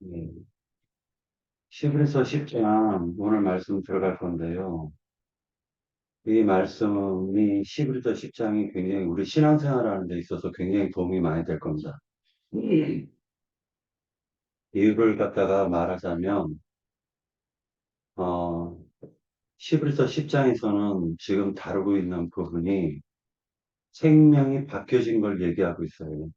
예, 11에서 10장 오늘 말씀 들어갈 건데요. 이 말씀이 11에서 10장이 굉장히 우리 신앙생활하는 데 있어서 굉장히 도움이 많이 될 겁니다. 이유를 갖다가 말하자면, 어, 11에서 10장에서는 지금 다루고 있는 부분이 생명이 바뀌어진 걸 얘기하고 있어요.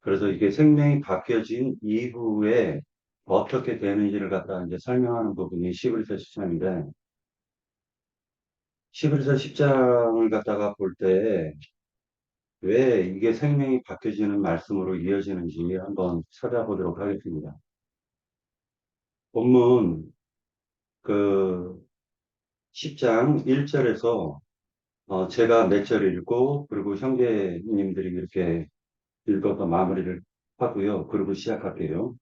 그래서 이게 생명이 바뀌어진 이후에 어떻게 되는지를 갖다 이제 설명하는 부분이 11에서 10장인데, 11에서 10장을 갖다가 볼 때, 왜 이게 생명이 바뀌어지는 말씀으로 이어지는지 한번 찾아보도록 하겠습니다. 본문 그 10장 1절에서 제가 몇 절 읽고 그리고 형제님들이 이렇게 읽어서 마무리를 하고요. 그리고 시작할게요.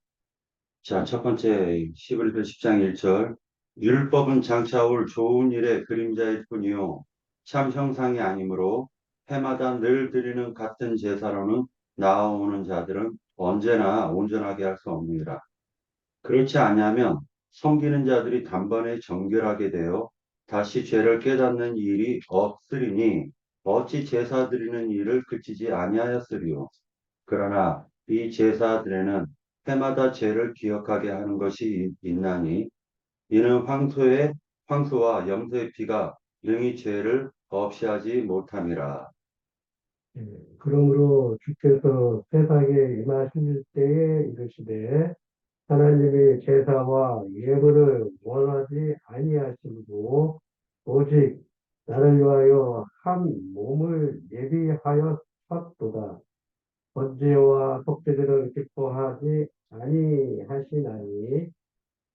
자, 첫 번째 11절 10장 1절 율법은 장차 올 좋은 일의 그림자일 뿐이요 참 형상이 아니므로 해마다 늘 드리는 같은 제사로는 나아오는 자들은 언제나 온전하게 할 수 없느니라. 그렇지 않으면 섬기는 자들이 단번에 정결하게 되어 다시 죄를 깨닫는 일이 없으리니 어찌 제사 드리는 일을 그치지 아니하였으리요. 그러나 이 제사들에는 해마다 죄를 기억하게 하는 것이 있나니 이는 황소와 염소의 피가 능히 죄를 없이 하지 못함이라. 예, 그러므로 주께서 세상에 임하실 때에 이르시되 하나님이 제사와 예물을 원하지 아니하시고 오직 나를 위하여 한 몸을 예비하였도다. 번제와 속죄들을 기뻐하지 아니하시나니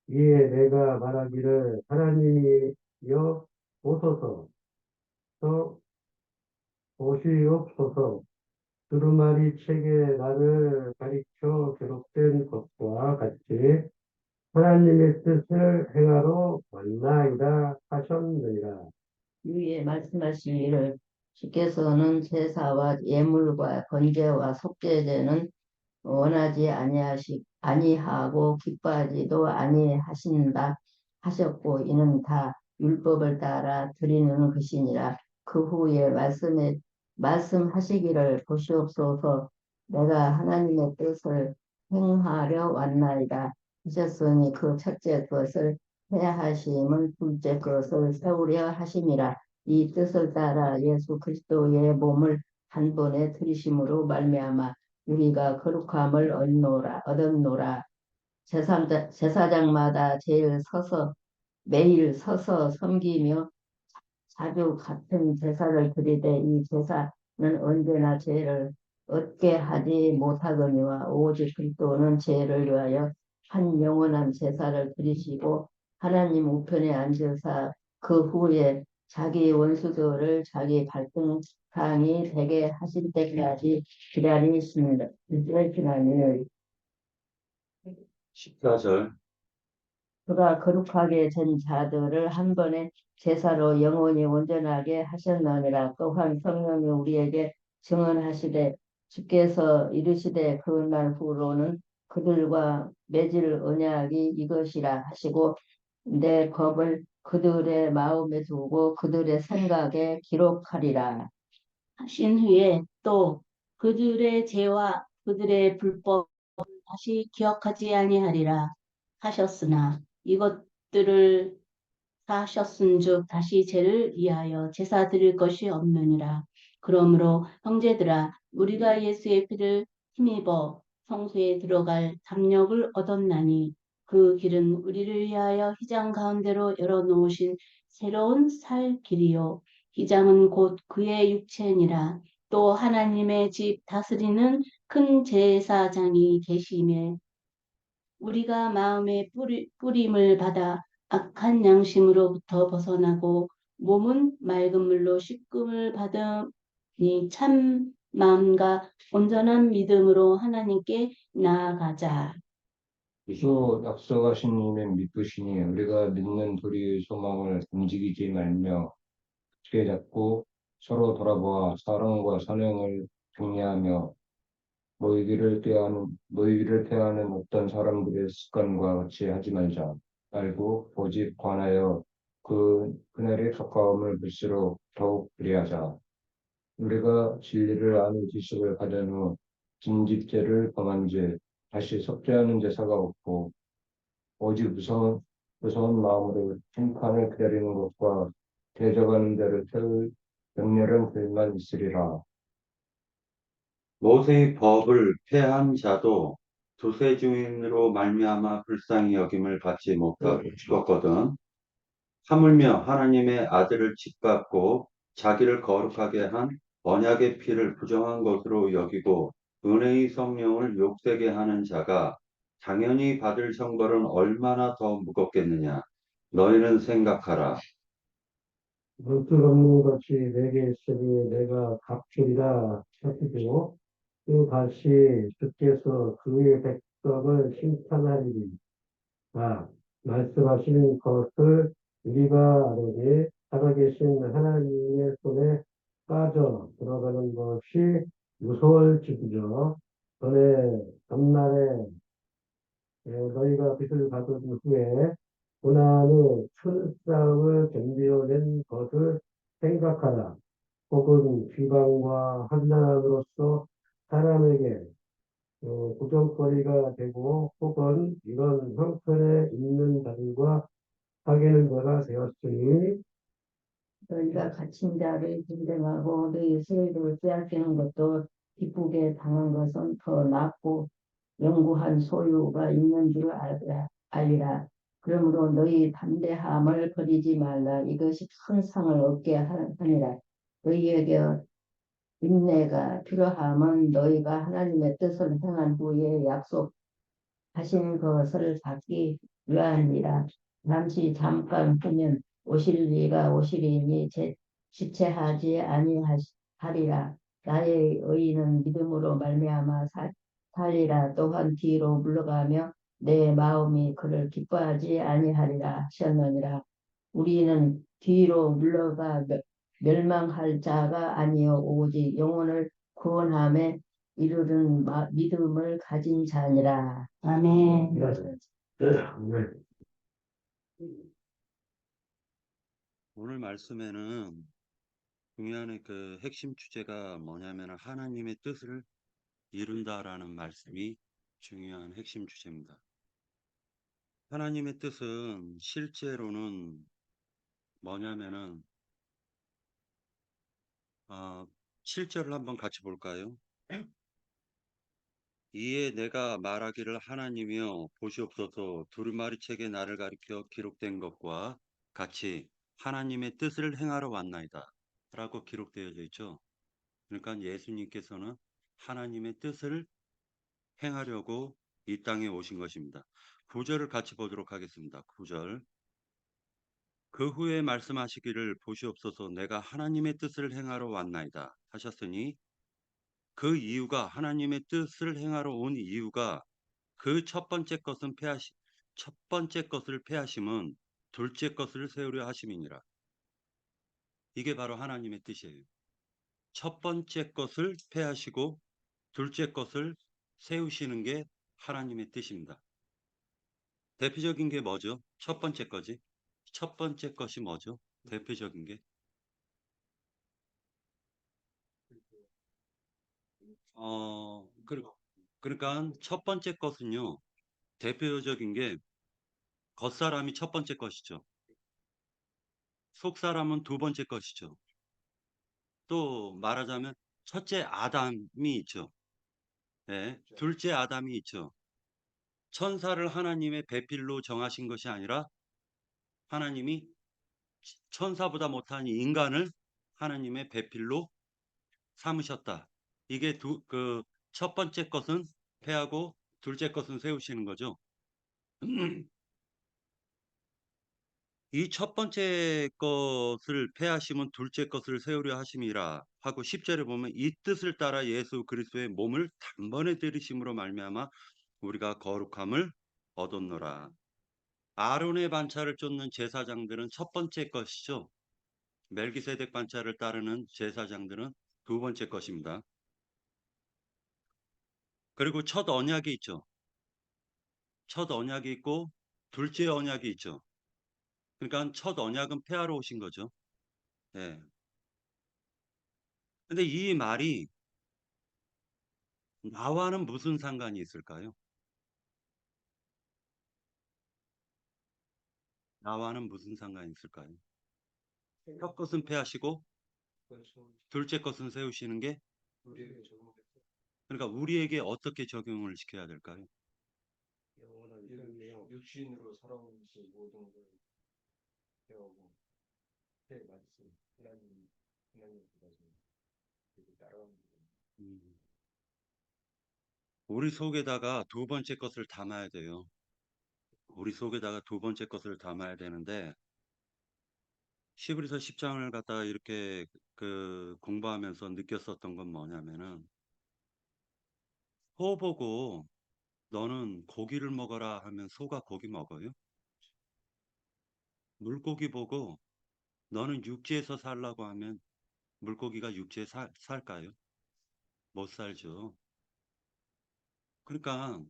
이에 내가 말하기를 하나님이여 보소서 또 보시옵소서 두루마리 책에 나를 가리켜 기록된 것과 같이 하나님의 뜻을 행하러 왔나이다 하셨느니라. 위에 말씀하신 일을 주께서는 제사와 예물과 번제와 속죄제는 원하지 아니하고 기뻐하지도 아니하신다 하셨고 이는 다 율법을 따라 드리는 것이니라. 그 후에 말씀하시기를 보시옵소서 내가 하나님의 뜻을 행하려 왔나이다 하셨으니 그 첫째 것을 해야 하심은 둘째 것을 세우려 하심이라. 이 뜻을 따라 예수 그리스도의 몸을 한 번에 들이심으로 말미암아 우리가 거룩함을 얻었노라. 제사장마다 매일 서서 섬기며 자주 같은 제사를 드리되 이 제사는 언제나 죄를 얻게 하지 못하거니와 오직 그리스도는 죄를 위하여 한 영원한 제사를 드리시고 하나님 우편에 앉으사 그 후에 자기 원수들을 자기 발등상이 되게 하실 때까지 기다리시니라. 14절 그가 거룩하게 된 자들을 한 번에 제사로 영원히 온전하게 하셨느니라. 또한 성령이 우리에게 증언하시되 주께서 이르시되 그날 후로는 그들과 맺을 언약이 이것이라 하시고 내 법을 그들의 마음에 두고 그들의 생각에 기록하리라 하신 후에 또 그들의 죄와 그들의 불법 다시 기억하지 아니하리라 하셨으나 이것들을 하셨은즉 다시 죄를 위하여 제사 드릴 것이 없느니라. 그러므로 형제들아 우리가 예수의 피를 힘입어 성소에 들어갈 담력을 얻었나니 그 길은 우리를 위하여 휘장 가운데로 열어놓으신 새로운 살 길이요 휘장은 곧 그의 육체니라. 또 하나님의 집 다스리는 큰 제사장이 계시며 우리가 마음의 뿌림을 받아 악한 양심으로부터 벗어나고 몸은 맑은 물로 씻김을 받으니 참 마음과 온전한 믿음으로 하나님께 나아가자. 주 약속하신 이는 믿으시니 우리가 믿는 도리의 소망을 움직이지 말며 굳게 잡고 서로 돌아보아 사랑과 선행을 정리하며 모이기를 대하는 어떤 사람들의 습관과 같이 하지 말자. 말고 오직 관하여 그날의 가까움을 볼수록 더욱 그리하자. 우리가 진리를 아는 지식을 가진 후 진직죄를 범한 죄, 다시 속죄하는 제사가 없고 오직 무서운 마음으로 심판을 기다리는 것과 대적하는 자를 세울 명렬한 글만 있으리라. 모세의 법을 폐한 자도 두세 주인으로 말미암아 불쌍히 여김을 받지 못하고 죽었거든. 하물며 하나님의 아들을 짓밟고 자기를 거룩하게 한 언약의 피를 부정한 것으로 여기고 은혜의 성령을 욕되게 하는 자가 당연히 받을 형벌은 얼마나 더 무겁겠느냐. 너희는 생각하라. 물들 없는 것이 내게 있으니 내가 갚으리라 하시고 또 다시 주께서 그의 백성을 심판하리니 말씀하시는 것을 우리가 아노니 살아계신 하나님의 손에 빠져 들어가는 것이 무서울지니라. 전에 밤날에 너희가 빛을 받은 후에 고난의 큰 싸움을 견디어낸 것을 생각하라. 혹은 비방과 환난으로서 사람에게 구정거리가 되고 혹은 이런 형편에 있는 자들과 사귀는 자가 되었으니 너희가 갇힌 자를 진정하고 너희 소유를 빼앗기는 것도 기쁘게 당한 것은 더 낫고 영구한 소유가 있는 줄 알리라. 그러므로 너희 담대함을 버리지 말라. 이것이 큰 상을 얻게 하니라. 너희에게 인내가 필요함은 너희가 하나님의 뜻을 행한 후에 약속하신 것을 받기 위함이라. 잠깐 후면 오실 이가 오시리니 지체하지 아니하리라. 나의 의인은 믿음으로 말미암아 살리라. 또한 뒤로 물러가며 내 마음이 그를 기뻐하지 아니하리라 하셨느니라. 우리는 뒤로 물러가 멸망할 자가 아니요 오직 영혼을 구원함에 이르는 믿음을 가진 자니라. 아멘. 오늘 말씀에는 중요한 그 핵심 주제가 뭐냐면 하나님의 뜻을 이룬다라는 말씀이 중요한 핵심 주제입니다. 하나님의 뜻은 실제로는 뭐냐면은 7절을 한번 같이 볼까요? 이에 내가 말하기를 하나님이여 보시옵소서 두루마리 책에 나를 가리켜 기록된 것과 같이 하나님의 뜻을 행하러 왔나이다 라고 기록되어져 있죠. 그러니까 예수님께서는 하나님의 뜻을 행하려고 이 땅에 오신 것입니다. 9절을 같이 보도록 하겠습니다. 9절. 그 후에 말씀하시기를 보시옵소서 내가 하나님의 뜻을 행하러 왔나이다 하셨으니 그 이유가 하나님의 뜻을 행하러 온 이유가 그 첫 번째 것을 패하심은 둘째 것을 세우려 하심이니라. 이게 바로 하나님의 뜻이에요. 첫 번째 것을 패하시고 둘째 것을 세우시는 게 하나님의 뜻입니다. 대표적인 게 뭐죠? 첫 번째 거지. 첫 번째 것이 뭐죠? 대표적인 게. 그러니까 첫 번째 것은요. 대표적인 게 겉사람이 첫 번째 것이죠. 속사람은 두 번째 것이죠. 또 말하자면 첫째 아담이 있죠. 네, 둘째 아담이 있죠. 천사를 하나님의 배필로 정하신 것이 아니라 하나님이 천사보다 못한 인간을 하나님의 배필로 삼으셨다. 이게 첫 번째 것은 패하고 둘째 것은 세우시는 거죠. 이 첫 번째 것을 패하시면 둘째 것을 세우려 하심이라 하고 10절에 보면 이 뜻을 따라 예수 그리스도의 몸을 단번에 들이심으로 말미암아 우리가 거룩함을 얻었노라. 아론의 반차를 쫓는 제사장들은 첫 번째 것이죠. 멜기세덱 반차를 따르는 제사장들은 두 번째 것입니다. 그리고 첫 언약이 있죠. 첫 언약이 있고 둘째 언약이 있죠. 그러니까 첫 언약은 폐하러 오신 거죠. 예. 근데 이 말이 나와는 무슨 상관이 있을까요? 나와는 무슨 상관이 있을까요? 첫 것은 폐하시고 그것은 둘째 것은 세우시는 게, 우리에게 적용돼서 그러니까 우리에게 어떻게 적용을 시켜야 될까요? 영원한 생명. 육신으로 살아오는 모든 걸 배우고 새 말씀 하나님 그래서 따라가는 거예요. 음. 우리 속에다가 두 번째 것을 담아야 돼요. 우리 속에다가 두 번째 것을 담아야 되는데 히브리서 10장을 갖다가 이렇게 공부하면서 느꼈었던 건 뭐냐면은, 소 보고 너는 고기를 먹어라 하면 소가 고기 먹어요? 물고기 보고 너는 육지에서 살라고 하면 물고기가 육지에 살까요? 못 살죠. 그러니까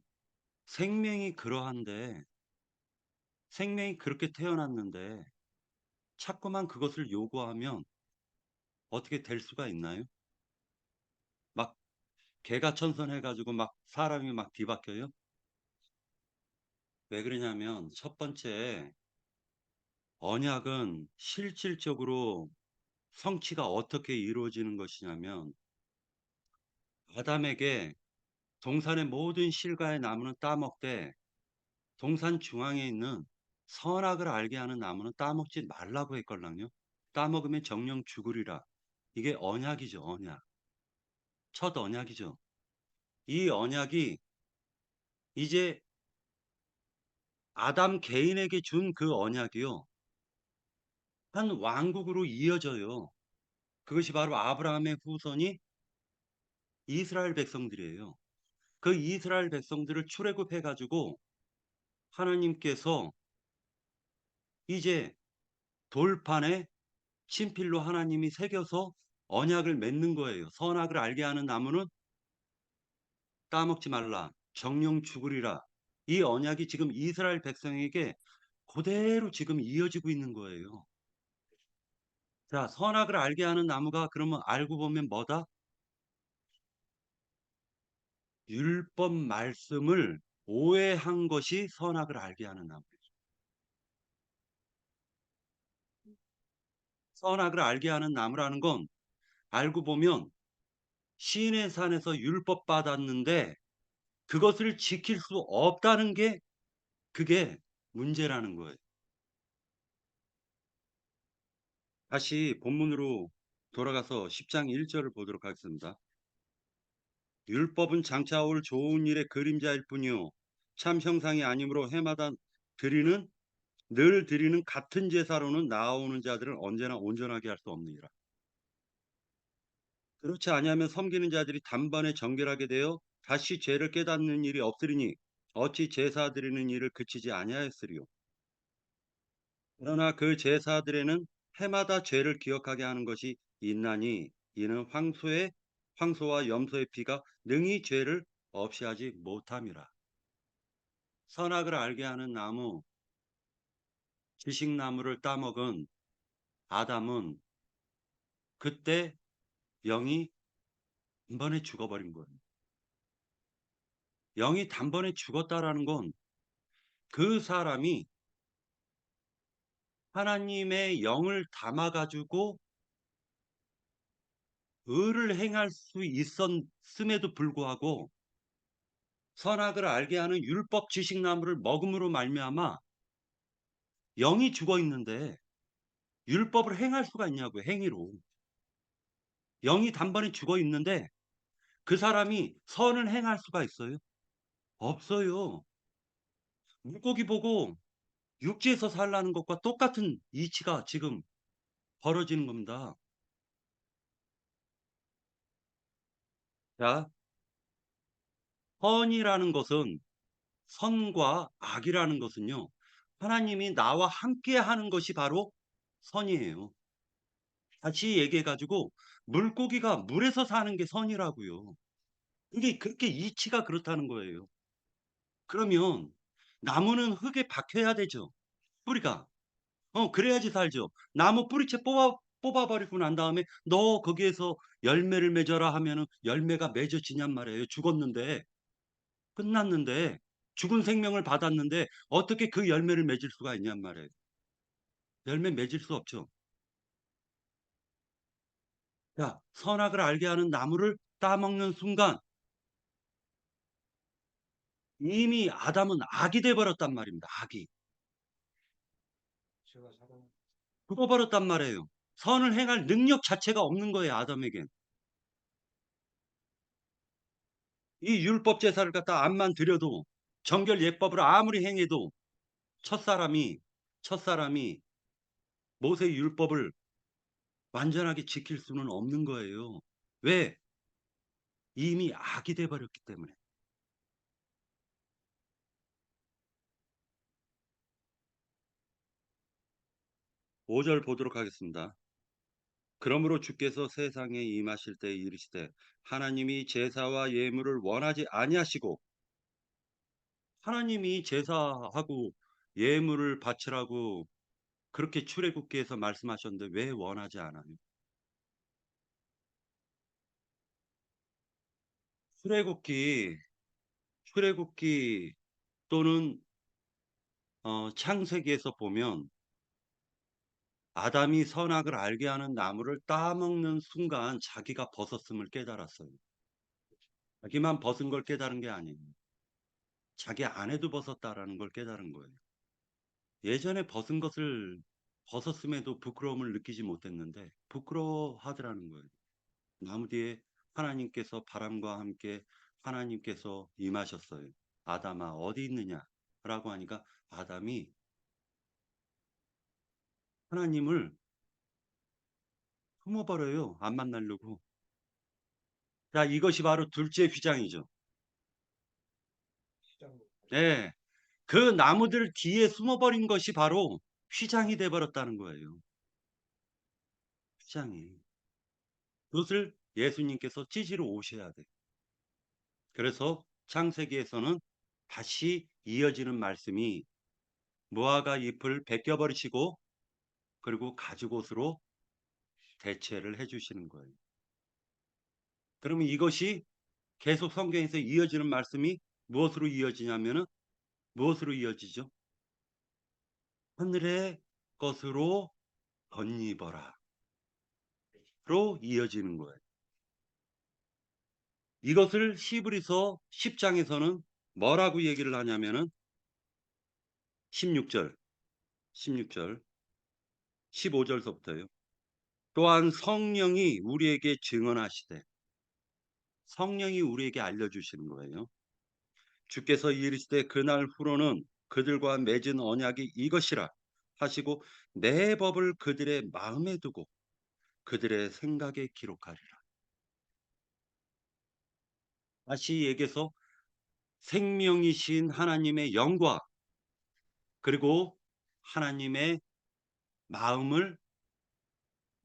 생명이 그러한데, 생명이 그렇게 태어났는데 자꾸만 그것을 요구하면 어떻게 될 수가 있나요? 막 개가천선해가지고 막 사람이 막 뒤바뀌어요? 왜 그러냐면 첫 번째, 언약은 실질적으로 성취가 어떻게 이루어지는 것이냐면, 아담에게 동산의 모든 실과의 나무는 따먹되 동산 중앙에 있는 선악을 알게 하는 나무는 따먹지 말라고 했걸랑요. 따먹으면 정령 죽으리라. 이게 언약이죠, 언약. 첫 언약이죠. 이 언약이 이제 아담 개인에게 준 그 언약이요, 한 왕국으로 이어져요. 그것이 바로 아브라함의 후손이 이스라엘 백성들이에요. 그 이스라엘 백성들을 출애굽해 가지고 하나님께서 이제 돌판에 친필로 하나님이 새겨서 언약을 맺는 거예요. 선악을 알게 하는 나무는 따먹지 말라. 정령 죽으리라. 이 언약이 지금 이스라엘 백성에게 그대로 지금 이어지고 있는 거예요. 자, 선악을 알게 하는 나무가 그러면 알고 보면 뭐다? 율법 말씀을 오해한 것이 선악을 알게 하는 나무. 선악을 알게 하는 나무라는 건 알고 보면 시인의 산에서 율법 받았는데 그것을 지킬 수 없다는 게, 그게 문제라는 거예요. 다시 본문으로 돌아가서 10장 1절을 보도록 하겠습니다. 율법은 장차 올 좋은 일의 그림자일 뿐이요 참 형상이 아니므로 해마다 늘 드리는 같은 제사로는 나아오는 자들은 언제나 온전하게 할 수 없느니라. 그렇지 아니하면 섬기는 자들이 단번에 정결하게 되어 다시 죄를 깨닫는 일이 없으리니 어찌 제사 드리는 일을 그치지 아니하였으리요. 그러나 그 제사들에는 해마다 죄를 기억하게 하는 것이 있나니 이는 황소와 염소의 피가 능히 죄를 없이 하지 못함이라. 선악을 알게 하는 나무, 지식나무를 따먹은 아담은 그때 영이 단번에 죽어버린 거예요. 영이 단번에 죽었다라는 건 그 사람이 하나님의 영을 담아가지고 의를 행할 수 있었음에도 불구하고 선악을 알게 하는 율법 지식나무를 먹음으로 말미암아 영이 죽어 있는데 율법을 행할 수가 있냐고요. 행위로. 영이 단번에 죽어 있는데 그 사람이 선을 행할 수가 있어요? 없어요. 물고기 보고 육지에서 살라는 것과 똑같은 이치가 지금 벌어지는 겁니다. 자, 선이라는 것은, 선과 악이라는 것은요, 하나님이 나와 함께 하는 것이 바로 선이에요. 다시 얘기해가지고 물고기가 물에서 사는 게 선이라고요. 이게 그렇게 이치가 그렇다는 거예요. 그러면 나무는 흙에 박혀야 되죠. 뿌리가. 그래야지 살죠. 나무 뿌리채 뽑아버리고 난 다음에 너 거기에서 열매를 맺어라 하면은 열매가 맺어지냔 말이에요. 죽었는데, 끝났는데, 죽은 생명을 받았는데 어떻게 그 열매를 맺을 수가 있냔 말이에요. 열매 맺을 수 없죠. 야, 선악을 알게 하는 나무를 따먹는 순간 이미 아담은 악이 돼 버렸단 말입니다. 악이. 제가 사랑 죽어버렸단 말이에요. 선을 행할 능력 자체가 없는 거예요. 아담에겐. 이 율법 제사를 갖다 암만 드려도 정결 예법을 아무리 행해도 첫사람이 첫사람이 모세 율법을 완전하게 지킬 수는 없는 거예요. 왜? 이미 악이 돼 버렸기 때문에. 5절 보도록 하겠습니다. 그러므로 주께서 세상에 임하실 때 이르시되 하나님이 제사와 예물을 원하지 아니하시고, 하나님이 제사하고 예물을 바치라고 그렇게 출애굽기에서 말씀하셨는데 왜 원하지 않아요? 출애굽기 출애굽기 또는 창세기에서 보면 아담이 선악을 알게 하는 나무를 따먹는 순간 자기가 벗었음을 깨달았어요. 자기만 벗은 걸 깨달은 게 아니에요. 자기 아내도 벗었다라는 걸 깨달은 거예요. 예전에 벗은 것을 벗었음에도 부끄러움을 느끼지 못했는데 부끄러워하더라는 거예요. 나무 뒤에 하나님께서 바람과 함께 하나님께서 임하셨어요. 아담아 어디 있느냐? 라고 하니까 아담이 하나님을 품어버려요. 안 만나려고. 자, 이것이 바로 둘째 휘장이죠. 시장 네. 그 나무들 뒤에 숨어버린 것이 바로 휘장이 돼버렸다는 거예요. 휘장이. 그것을 예수님께서 찢으러 오셔야 돼. 그래서 창세기에서는 다시 이어지는 말씀이 무화과 잎을 벗겨버리시고 그리고 가죽옷으로 대체를 해주시는 거예요. 그러면 이것이 계속 성경에서 이어지는 말씀이 무엇으로 이어지냐면은 무엇으로 이어지죠? 하늘의 것으로 덧입어라. 로 이어지는 거예요. 이것을 히브리서 10장에서는 뭐라고 얘기를 하냐면은 16절, 16절, 15절서부터요. 또한 성령이 우리에게 증언하시되, 성령이 우리에게 알려주시는 거예요. 주께서 이르시되 그날 후로는 그들과 맺은 언약이 이것이라 하시고 내 법을 그들의 마음에 두고 그들의 생각에 기록하리라. 다시 얘기해서 생명이신 하나님의 영과 그리고 하나님의 마음을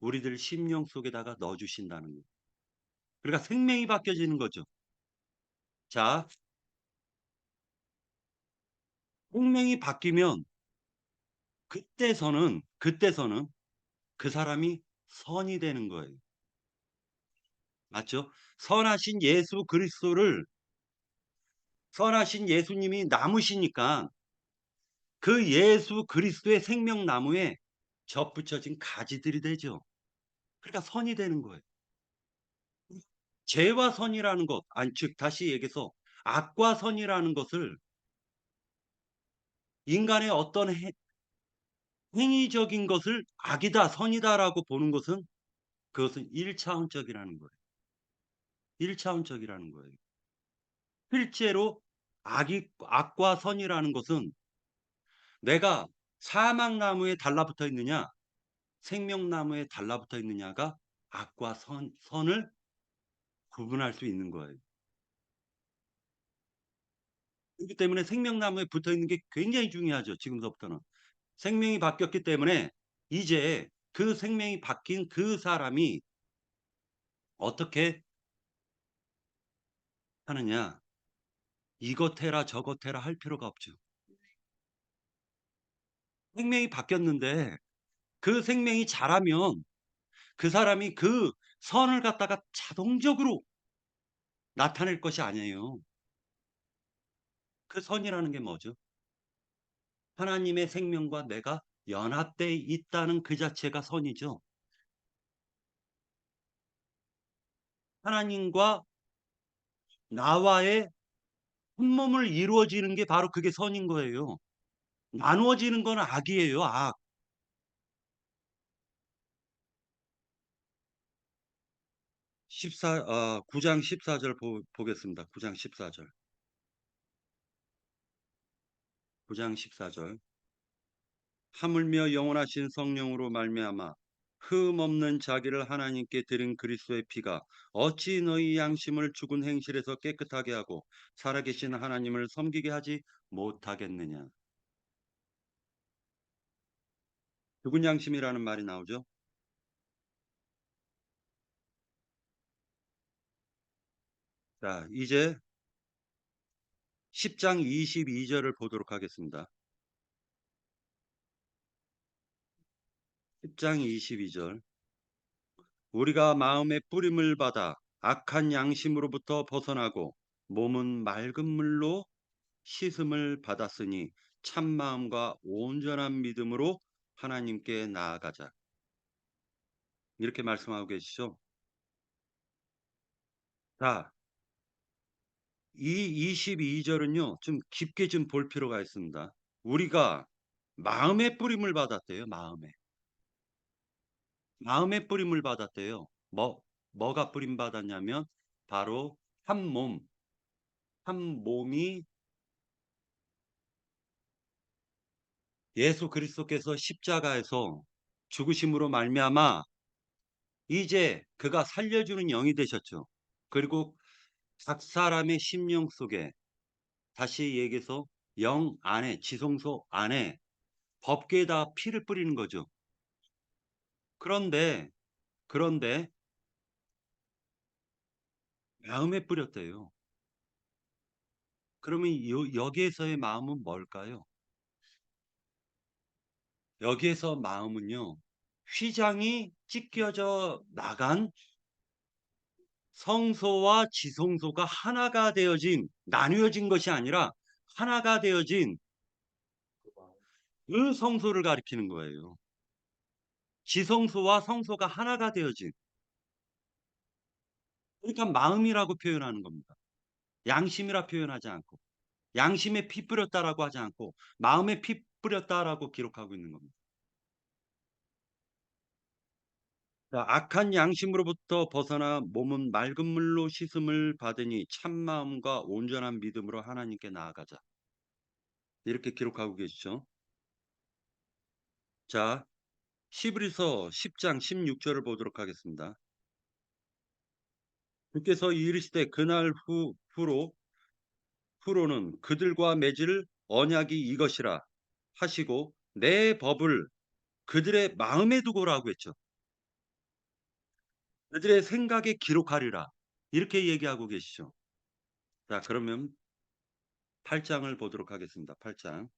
우리들 심령 속에다가 넣어주신다는 거예요. 그러니까 생명이 바뀌어지는 거죠. 자, 생명이 바뀌면 그때서는 그 사람이 선이 되는 거예요. 맞죠? 선하신 예수님이 남으시니까 그 예수 그리스도의 생명나무에 접붙여진 가지들이 되죠. 그러니까 선이 되는 거예요. 죄와 선이라는 것, 아니, 즉, 다시 얘기해서 악과 선이라는 것을 인간의 어떤 행위적인 것을 악이다, 선이다라고 보는 것은 그것은 1차원적이라는 거예요. 1차원적이라는 거예요. 실제로 악과 선이라는 것은 내가 사막나무에 달라붙어 있느냐, 생명나무에 달라붙어 있느냐가 악과 선을 구분할 수 있는 거예요. 그렇기 때문에 생명나무에 붙어 있는 게 굉장히 중요하죠. 지금서부터는. 생명이 바뀌었기 때문에 이제 그 생명이 바뀐 그 사람이 어떻게 하느냐? 이것 해라 저것 해라 할 필요가 없죠. 생명이 바뀌었는데 그 생명이 자라면 그 사람이 그 선을 갖다가 자동적으로 나타낼 것이 아니에요. 그 선이라는 게 뭐죠? 하나님의 생명과 내가 연합되어 있다는 그 자체가 선이죠. 하나님과 나와의 한 몸을 이루어지는 게 바로 그게 선인 거예요. 나누어지는 건 악이에요, 악. 9장 14절 보겠습니다. 9장 14절. 9장 14절. 하물며 영원하신 성령으로 말미암아 흠 없는 자기를 하나님께 드린 그리스도의 피가 어찌 너희 양심을 죽은 행실에서 깨끗하게 하고 살아계신 하나님을 섬기게 하지 못하겠느냐. 죽은 양심이라는 말이 나오죠. 자, 이제 10장 22절을 보도록 하겠습니다. 10장 22절. 우리가 마음의 뿌림을 받아 악한 양심으로부터 벗어나고 몸은 맑은 물로 씻음을 받았으니 참 마음과 온전한 믿음으로 하나님께 나아가자. 이렇게 말씀하고 계시죠. 자, 이 22절은요. 좀 깊게 좀 볼 필요가 있습니다. 우리가 마음의 뿌림을 받았대요. 마음의 뿌림을 받았대요. 뭐가 뿌림 받았냐면 바로 한 몸이 예수 그리스도께서 십자가에서 죽으심으로 말미암아 이제 그가 살려주는 영이 되셨죠. 그리고 각 사람의 심령 속에 다시 얘기해서 영 안에 지성소 안에 법궤에다 피를 뿌리는 거죠. 그런데 마음에 뿌렸대요. 그러면 여기에서의 마음은 뭘까요? 여기에서 마음은요. 휘장이 찢겨져 나간 성소와 지성소가 하나가 되어진 나뉘어진 것이 아니라 하나가 되어진 그 성소를 가리키는 거예요. 지성소와 성소가 하나가 되어진 그러니까 마음이라고 표현하는 겁니다. 양심이라 표현하지 않고 양심에 피 뿌렸다라고 하지 않고 마음에 피 뿌렸다라고 기록하고 있는 겁니다. 자, 악한 양심으로부터 벗어나 몸은 맑은 물로 씻음을 받으니 참 마음과 온전한 믿음으로 하나님께 나아가자. 이렇게 기록하고 계시죠. 자, 히브리서 10장 16절을 보도록 하겠습니다. 주께서 이르시되 그날 후로는 그들과 맺을 언약이 이것이라 하시고 내 법을 그들의 마음에 두고라고 했죠. 그들의 생각에 기록하리라. 이렇게 얘기하고 계시죠. 자, 그러면 8장을 보도록 하겠습니다. 8장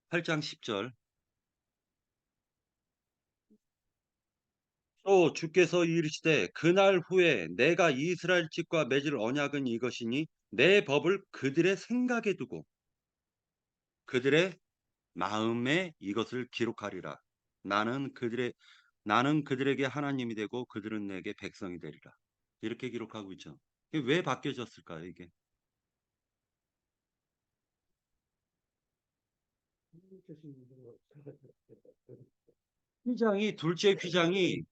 10절. 또 주께서 이르시되 그날 후에 내가 이스라엘 집과 맺을 언약은 이것이니 내 법을 그들의 생각에 두고 그들의 마음에 이것을 기록하리라. 나는 그들에게 하나님이 되고 그들은 내게 백성이 되리라. 이렇게 기록하고 있죠. 이게 왜 바뀌어졌을까요, 이게? 둘째 휘장이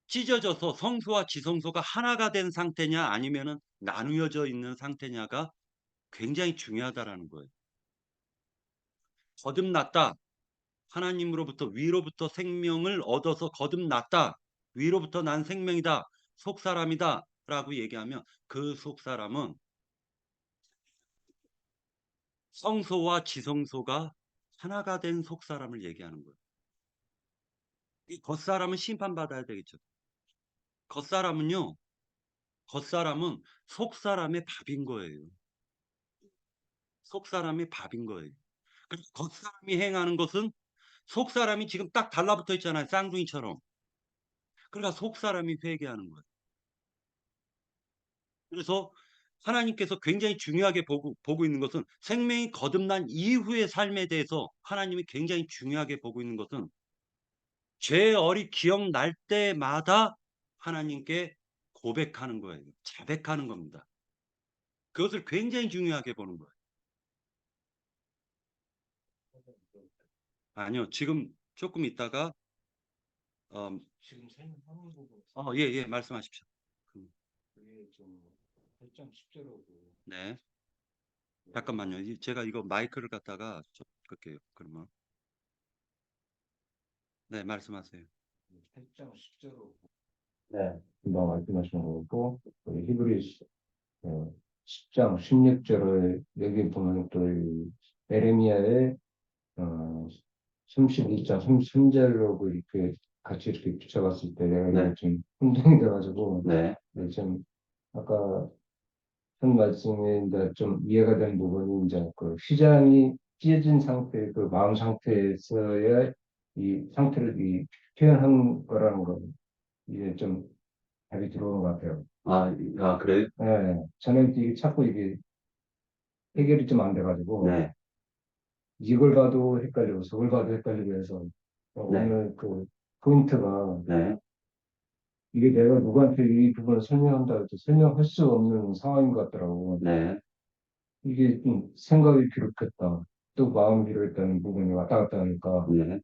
찢어져서 성소와 지성소가 하나가 된 상태냐 아니면은 나누어져 있는 상태냐가 굉장히 중요하다라는 거예요. 거듭났다. 하나님으로부터 위로부터 생명을 얻어서 거듭났다. 위로부터 난 생명이다. 속사람이다. 라고 얘기하면 그 속사람은 성소와 지성소가 하나가 된 속사람을 얘기하는 거예요. 이 겉사람은 심판받아야 되겠죠. 겉사람은요. 겉사람은 속사람의 밥인 거예요. 속사람의 밥인 거예요. 그래서 겉사람이 행하는 것은 속사람이 지금 딱 달라붙어 있잖아요. 쌍둥이처럼. 그러니까 속사람이 회개하는 거예요. 그래서 하나님께서 굉장히 중요하게 보고 있는 것은 생명이 거듭난 이후의 삶에 대해서 하나님이 굉장히 중요하게 보고 있는 것은 죄어리 기억날 때마다 하나님께 고백하는 거예요. 자백하는 겁니다. 그것을 굉장히 중요하게 보는 거예요. 아니요. 지금 조금 있다가 지금 설명하는 부분 예, 말씀하십시오. 그게 좀 8장 10절하고 네. 잠깐만요. 제가 이거 마이크를 갖다가 좀 끌게요. 그러면. 네, 말씀하세요. 8장 10절하고 네. 금방 말씀하신 거고 히브리 10장 16절을 여기 보면 또 에레미야의 31장 33절로 이렇게 같이 이렇게 붙여봤을 때 내가 네. 이게 좀 혼동이 돼가지고 네. 좀 아까 한 말씀에 이제 좀 이해가 되는 부분이 이제 그 휘장이 찢어진 상태, 그 마음 상태에서의 이 상태를 표현한 거라는 거 이게 좀 답이 들어오는 것 같아요. 그래요? 네, 저는 이게 자꾸 이게 해결이 좀 안 돼가지고 네. 이걸 봐도 헷갈리고 저걸 봐도 헷갈리고 해서 네. 오늘 그 포인트가 네. 이게 내가 누구한테 이 부분을 설명한다 해도 설명할 수 없는 상황인 것 같더라고. 네. 이게 좀 생각이 비롯했다. 또 마음이 비롯했다는 부분이 왔다 갔다 하니까 네.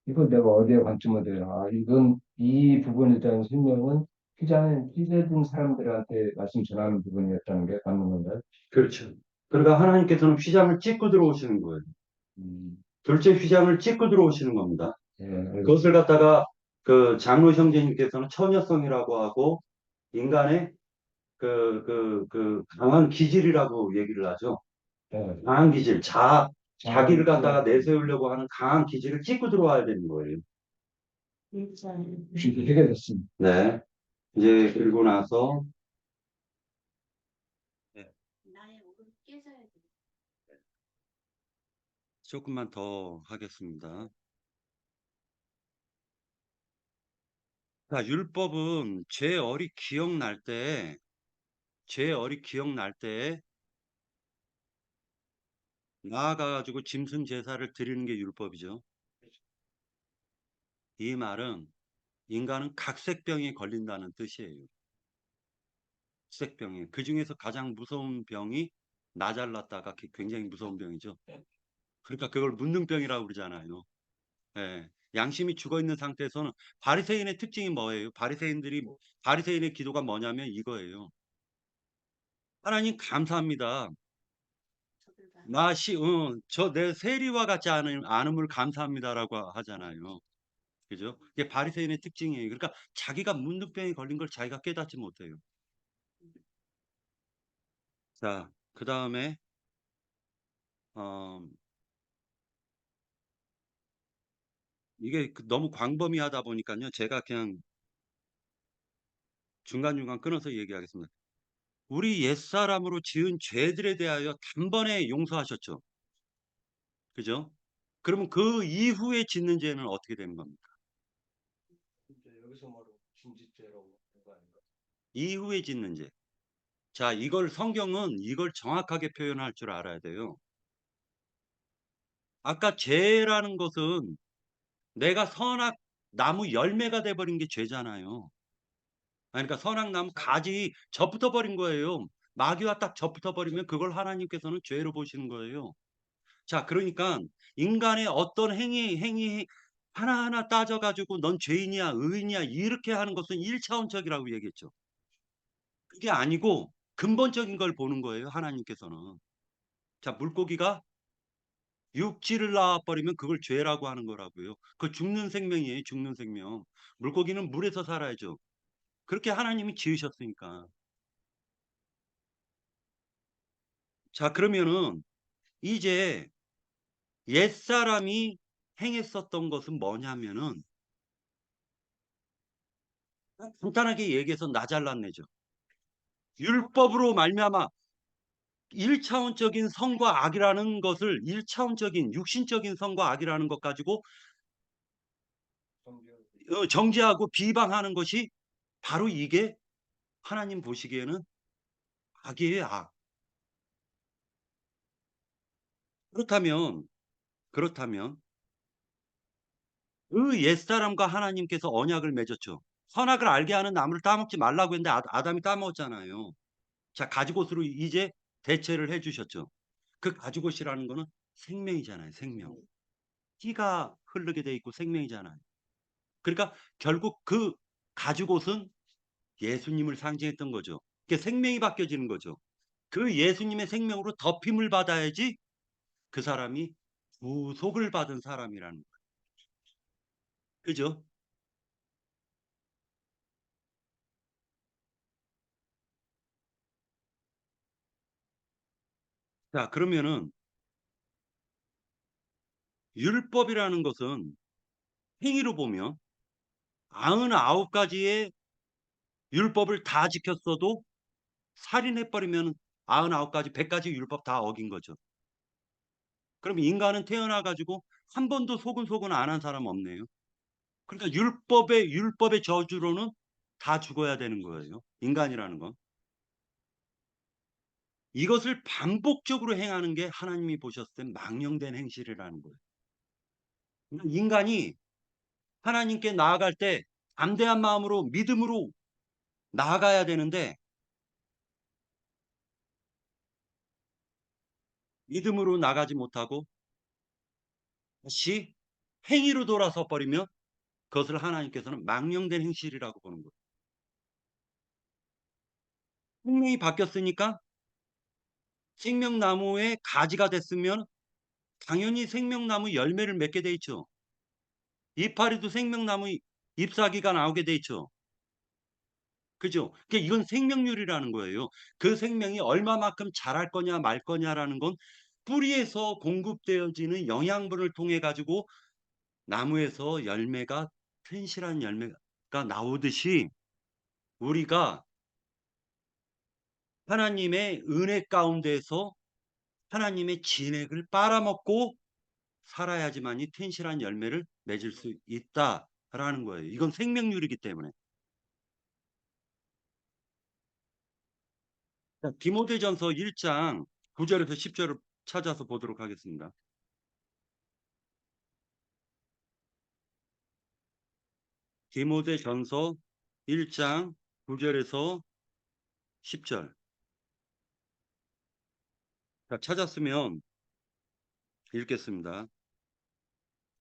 이거 내가 어디에 관점을 대야 이건 이 부분에 대한 설명은 피자는 찢어진 사람들한테 말씀 전하는 부분이었다는 게 맞는 건가요? 그렇죠. 그러니까 하나님께서는 휘장을 찢고 들어오시는 거예요. 둘째 휘장을 찢고 들어오시는 겁니다. 예, 그것을 갖다가 그 장로 형제님께서는 처녀성이라고 하고 인간의 그 강한 기질이라고 얘기를 하죠. 예. 강한 기질, 자기를 갖다가 내세우려고 하는 강한 기질을 찢고 들어와야 되는 거예요. 이렇게 됐습니다. 네. 이제 그리고 나서 조금만 더 하겠습니다. 자, 율법은 죄어리 기억날 때 나아가가지고 짐승 제사를 드리는 게 율법이죠. 이 말은 인간은 각색병에 걸린다는 뜻이에요. 각색병에. 그 중에서 가장 무서운 병이 나잘났다가 굉장히 무서운 병이죠. 그러니까 그걸 문둥병이라고 그러잖아요. 예. 양심이 죽어 있는 상태에서는 바리새인의 특징이 뭐예요? 바리새인의 기도가 뭐냐면 이거예요. 하나님 감사합니다. 저 내 세리와 같지 않음을 감사합니다라고 하잖아요. 그죠? 이게 바리새인의 특징이에요. 그러니까 자기가 문둥병에 걸린 걸 자기가 깨닫지 못해요. 자, 그 다음에 이게 너무 광범위하다 보니까요. 제가 그냥 중간중간 끊어서 얘기하겠습니다. 우리 옛사람으로 지은 죄들에 대하여 단번에 용서하셨죠. 그죠? 그러면 그 이후에 짓는 죄는 어떻게 되는 겁니까? 여기서 말하는 중지죄라고 하는 거 아닌가? 이후에 짓는 죄. 자, 성경은 이걸 정확하게 표현할 줄 알아야 돼요. 아까 죄라는 것은 내가 선악 나무 열매가 돼버린 게 죄잖아요. 그러니까 선악나무 가지 접붙어 버린 거예요. 마귀와 딱 접붙어 버리면 그걸 하나님께서는 죄로 보시는 거예요. 자, 그러니까 인간의 어떤 행위 하나하나 따져가지고 넌 죄인이야, 의인이야 이렇게 하는 것은 1차원적이라고 얘기했죠. 그게 아니고 근본적인 걸 보는 거예요, 하나님께서는. 자, 물고기가 육지를 나와버리면 그걸 죄라고 하는 거라고요. 그 죽는 생명이에요, 죽는 생명. 물고기는 물에서 살아야죠. 그렇게 하나님이 지으셨으니까. 자, 그러면은 이제 옛사람이 행했었던 것은 뭐냐면은 간단하게 얘기해서 나 잘났네죠. 율법으로 말미암아 1차원적인 선과 악이라는 것을 1차원적인 육신적인 선과 악이라는 것 가지고 정죄하고 비방하는 것이 바로 이게 하나님 보시기에는 악이에요, 악. 그렇다면 그 옛사람과 하나님께서 언약을 맺었죠. 선악을 알게 하는 나무를 따먹지 말라고 했는데 아담이 따먹었잖아요. 자, 가지고스로 이제 대체를 해 주셨죠. 그 가지고시라는 거는 생명이잖아요, 생명. 피가 흐르게 돼 있고 생명이잖아요. 그러니까 결국 그 가죽옷은 예수님을 상징했던 거죠. 그게 생명이 바뀌어지는 거죠. 그 예수님의 생명으로 덮임을 받아야지 그 사람이 구속을 받은 사람이라는 거예요. 그죠? 자, 그러면은 율법이라는 것은 행위로 보면 99가지의 율법을 다 지켰어도 살인해버리면 99가지, 100가지 율법 다 어긴 거죠. 그럼 인간은 태어나 가지고 한 번도 소근소근 안 한 사람 없네요. 그러니까 율법의 저주로는 다 죽어야 되는 거예요, 인간이라는 건. 이것을 반복적으로 행하는 게 하나님이 보셨을 땐 망령된 행실이라는 거예요. 그러니까 인간이 하나님께 나아갈 때 담대한 마음으로 믿음으로 나아가야 되는데 믿음으로 나가지 못하고 다시 행위로 돌아서 버리면 그것을 하나님께서는 망령된 행실이라고 보는 거예요. 생명이 바뀌었으니까 생명나무의 가지가 됐으면 당연히 생명나무 열매를 맺게 돼 있죠. 이파리도 생명나무 잎사귀가 나오게 돼 있죠. 그죠? 그러니까 이건 생명률이라는 거예요. 그 생명이 얼마만큼 자랄 거냐 말 거냐라는 건 뿌리에서 공급되어지는 영양분을 통해 가지고 나무에서 열매가 튼실한 열매가 나오듯이 우리가 하나님의 은혜 가운데서 하나님의 진액을 빨아먹고 살아야지만이 튼실한 열매를 맺을 수 있다라는 거예요. 이건 생명률이기 때문에. 자, 디모데전서 1장 9절에서 10절을 찾아서 보도록 하겠습니다. 디모데전서 1장 9절에서 10절. 자, 찾았으면 읽겠습니다.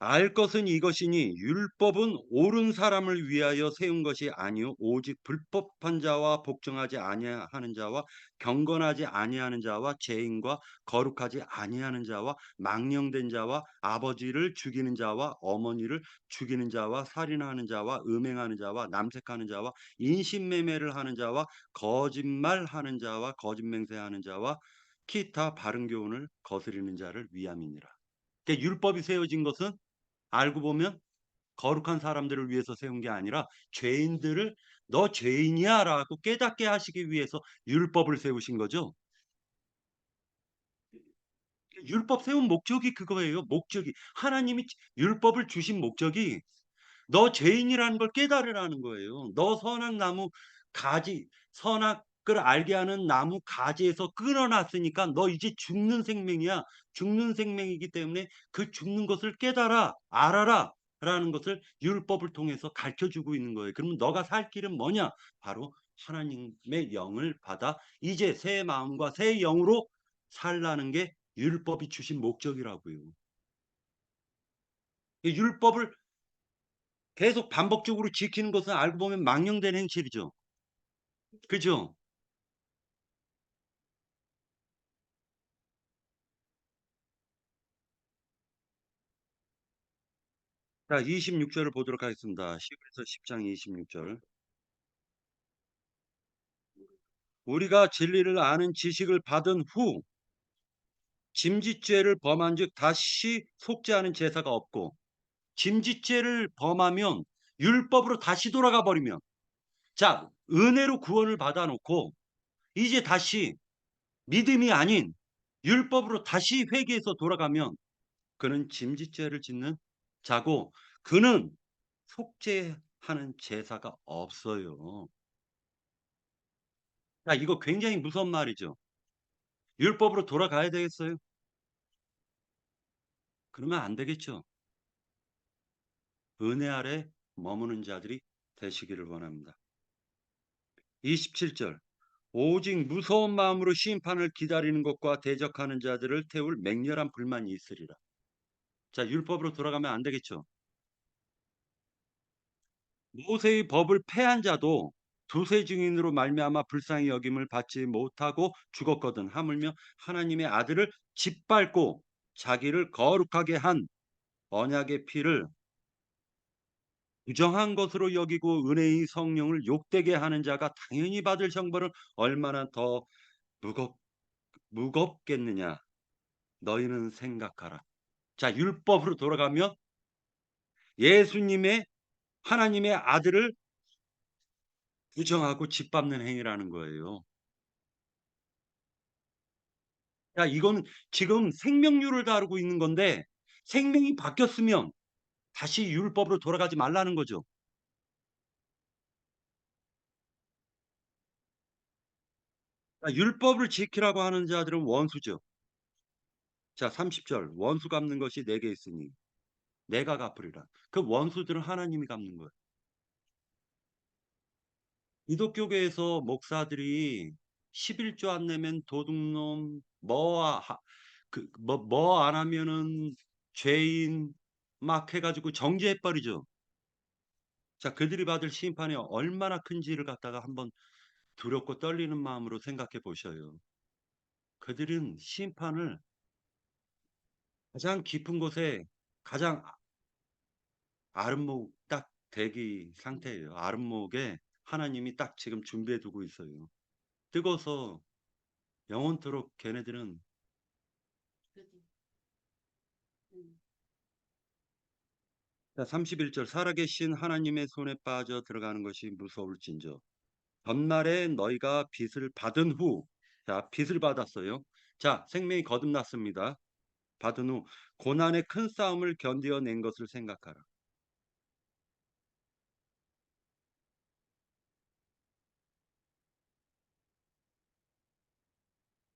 알 것은 이것이니 율법은 옳은 사람을 위하여 세운 것이 아니요 오직 불법한 자와 복종하지 아니하는 자와 경건하지 아니하는 자와 죄인과 거룩하지 아니하는 자와 망령된 자와 아버지를 죽이는 자와 어머니를 죽이는 자와 살인하는 자와 음행하는 자와 남색하는 자와 인신매매를 하는 자와 거짓말하는 자와 거짓맹세하는 자와 기타 바른 교훈을 거스리는 자를 위함이니라. 그러니까 율법이 세워진 것은 알고 보면 거룩한 사람들을 위해서 세운 게 아니라 죄인들을 너 죄인이야라고 깨닫게 하시기 위해서 율법을 세우신 거죠. 율법 세운 목적이 그거예요. 목적이 하나님이 율법을 주신 목적이 너 죄인이라는 걸 깨달으라는 거예요. 너 선악 나무 가지, 선악을 알게 하는 나무 가지에서 끊어놨으니까 너 이제 죽는 생명이야. 죽는 생명이기 때문에 그 죽는 것을 깨달아, 알아라. 라는 것을 율법을 통해서 가르쳐 주고 있는 거예요. 그러면 너가 살 길은 뭐냐? 바로 하나님의 영을 받아 이제 새 마음과 새 영으로 살라는 게 율법이 주신 목적이라고요. 이 율법을 계속 반복적으로 지키는 것은 알고 보면 망령된 행실이죠. 그죠? 자, 26절을 보도록 하겠습니다. 시그에서 10장 26절. 우리가 진리를 아는 지식을 받은 후 짐짓죄를 범한즉 다시 속죄하는 제사가 없고 짐짓죄를 범하면 율법으로 다시 돌아가 버리면 자, 은혜로 구원을 받아 놓고 이제 다시 믿음이 아닌 율법으로 다시 회개해서 돌아가면 그는 짐짓죄를 짓는 자고 그는 속죄하는 제사가 없어요. 자, 이거 굉장히 무서운 말이죠. 율법으로 돌아가야 되겠어요? 그러면 안 되겠죠. 은혜 아래 머무는 자들이 되시기를 원합니다. 27절. 오직 무서운 마음으로 심판을 기다리는 것과 대적하는 자들을 태울 맹렬한 불만이 있으리라. 자, 율법으로 돌아가면 안 되겠죠. 모세의 법을 폐한 자도 두세 증인으로 말미암아 불쌍히 여김을 받지 못하고 죽었거든. 하물며 하나님의 아들을 짓밟고 자기를 거룩하게 한 언약의 피를 부정한 것으로 여기고 은혜의 성령을 욕되게 하는 자가 당연히 받을 형벌은 얼마나 더 무겁겠느냐. 너희는 생각하라. 자, 율법으로 돌아가면 예수님의 하나님의 아들을 부정하고 짓밟는 행위라는 거예요. 야, 이건 지금 생명률을 다루고 있는 건데 생명이 바뀌었으면 다시 율법으로 돌아가지 말라는 거죠. 자, 율법을 지키라고 하는 자들은 원수죠. 자, 30절. 원수 갚는 것이 내게 있으니 내가 갚으리라. 그 원수들은 하나님이 갚는 거예요. 기독교계에서 목사들이 11조 안 내면 도둑놈, 뭐 안 하면은 죄인 막 해가지고 정죄해버리죠. 자, 그들이 받을 심판이 얼마나 큰지를 갖다가 한번 두렵고 떨리는 마음으로 생각해 보셔요. 그들은 심판을 가장 깊은 곳에 가장 아름목 딱 대기 상태예요. 아름목에 하나님이 딱 지금 준비해 두고 있어요. 뜨거워서 영원토록 걔네들은 자, 31절 살아계신 하나님의 손에 빠져 들어가는 것이 무서울진저 전날에 너희가 빚을 받은 후 자, 빚을 받았어요. 자, 생명이 거듭났습니다. 받은 후 고난의 큰 싸움을 견디어낸 것을 생각하라.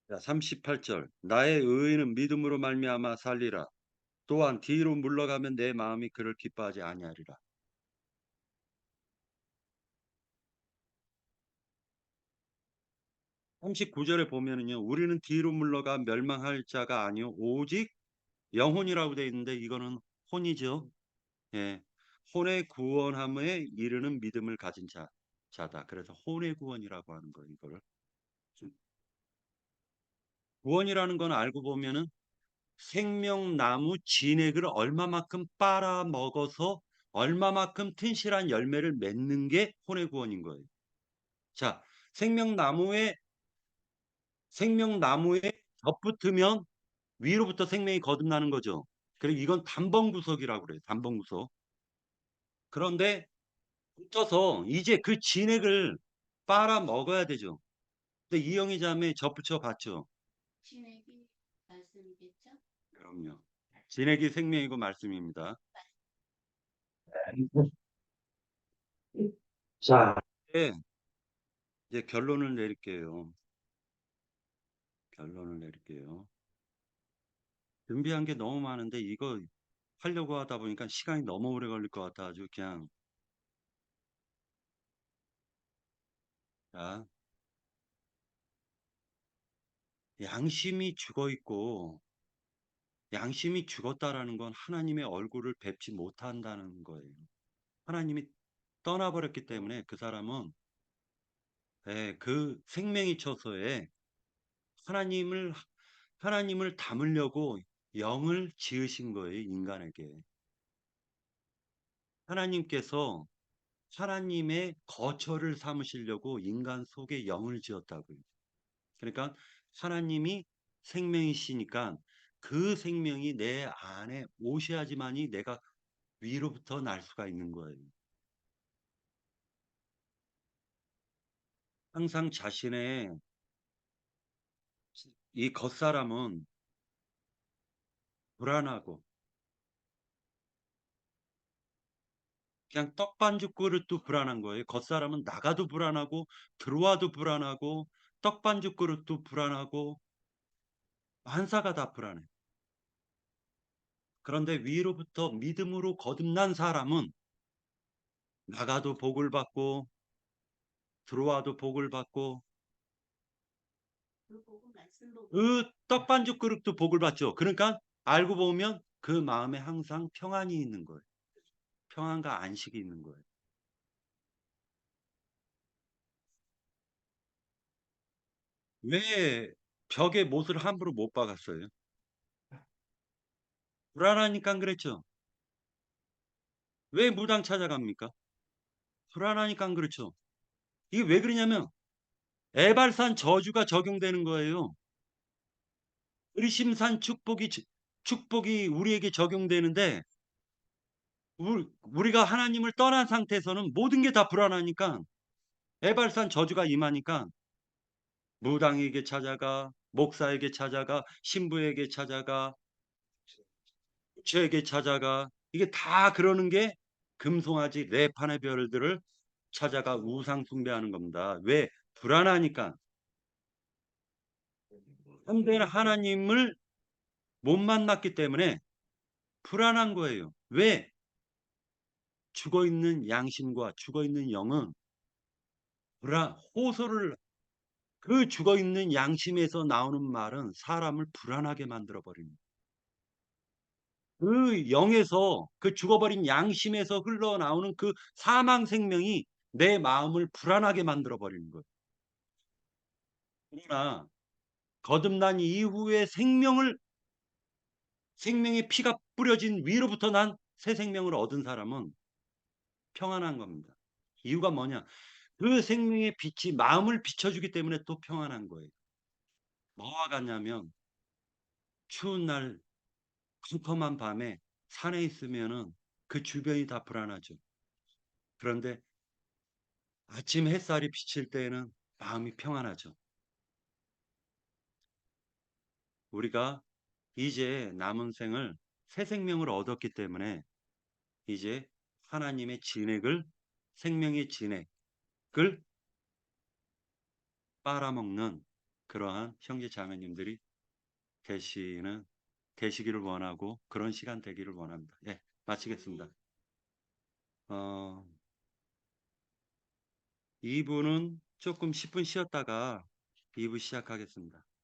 자, 38절 나의 의인은 믿음으로 말미암아 살리라. 또한 뒤로 물러가면 내 마음이 그를 기뻐하지 아니하리라. 39절에 보면은요. 우리는 뒤로 물러가 멸망할 자가 아니요 오직 영혼이라고 되어 있는데 이거는 혼이죠. 예. 혼의 구원함에 이르는 믿음을 가진 자다. 그래서 혼의 구원이라고 하는 거예요, 이걸. 구원이라는 건 알고 보면은 생명나무 진액을 얼마만큼 빨아먹어서 얼마만큼 튼실한 열매를 맺는 게 혼의 구원인 거예요. 자, 생명나무에 생명나무에 덧붙으면 위로부터 생명이 거듭나는 거죠. 그리고 이건 단번구석이라고 그래요. 단번구석. 그런데 붙어서 이제 그 진액을 빨아먹어야 되죠. 근데 이영희 자매 덧붙여 봤죠. 신에게 말씀이겠죠? 그럼요. 진액이 생명이고 말씀입니다. 자, 네, 이제 결론을 내릴게요. 결론을 내릴게요. 준비한 게 너무 많은데 이거 하려고 하다 보니까 시간이 너무 오래 걸릴 것 같아가지고 그냥 자, 양심이 죽어 있고 양심이 죽었다라는 건 하나님의 얼굴을 뵙지 못한다는 거예요. 하나님이 떠나버렸기 때문에 그 사람은 그 생명의 처소에 하나님을 하나님을 담으려고 영을 지으신 거예요, 인간에게. 하나님께서 하나님의 거처를 삼으시려고 인간 속에 영을 지었다고요. 그러니까 하나님이 생명이시니까 그 생명이 내 안에 오셔야지만이 내가 위로부터 날 수가 있는 거예요. 항상 자신의 이 겉사람은 불안하고 그냥 떡반죽 그릇도 불안한 거예요. 겉사람은 나가도 불안하고 들어와도 불안하고 떡반죽 그릇도 불안하고 만사가 다 불안해. 그런데 위로부터 믿음으로 거듭난 사람은 나가도 복을 받고 들어와도 복을 받고 그 떡반죽 그릇도 복을 받죠. 그러니까 알고 보면 그 마음에 항상 평안이 있는 거예요. 평안과 안식이 있는 거예요. 왜 벽에 못을 함부로 못 박았어요? 불안하니까 그랬죠. 왜 무당 찾아갑니까? 불안하니까 그렇죠. 이게 왜 그러냐면 에발산 저주가 적용되는 거예요. 의심산 축복이 우리에게 적용되는데 우리가 하나님을 떠난 상태에서는 모든 게 다 불안하니까 에발산 저주가 임하니까 무당에게 찾아가, 목사에게 찾아가, 신부에게 찾아가, 부처에게 찾아가. 이게 다 그러는 게 금송아지 네 판의 별들을 찾아가 우상 숭배하는 겁니다. 왜? 불안하니까. 참된 하나님을 못 만났기 때문에 불안한 거예요. 왜? 죽어있는 양심과 죽어있는 영은 호소를 그 죽어있는 양심에서 나오는 말은 사람을 불안하게 만들어 버립니다. 그 영에서 그 죽어버린 양심에서 흘러나오는 그 사망 생명이 내 마음을 불안하게 만들어 버리는 거예요. 그러나 거듭난 이후에 생명의 피가 뿌려진 위로부터 난 새 생명을 얻은 사람은 평안한 겁니다. 이유가 뭐냐? 그 생명의 빛이 마음을 비춰주기 때문에 또 평안한 거예요. 뭐와 같냐면 추운 날 컴컴한 밤에 산에 있으면은 그 주변이 다 불안하죠. 그런데 아침 햇살이 비칠 때에는 마음이 평안하죠. 우리가 이제 남은 생을 새 생명을 얻었기 때문에 이제 하나님의 생명의 진액을 빨아먹는 그러한 형제 자매님들이 되시기를 원하고 그런 시간 되기를 원합니다. 예, 마치겠습니다. 2부는 조금 10분 쉬었다가 2부 시작하겠습니다.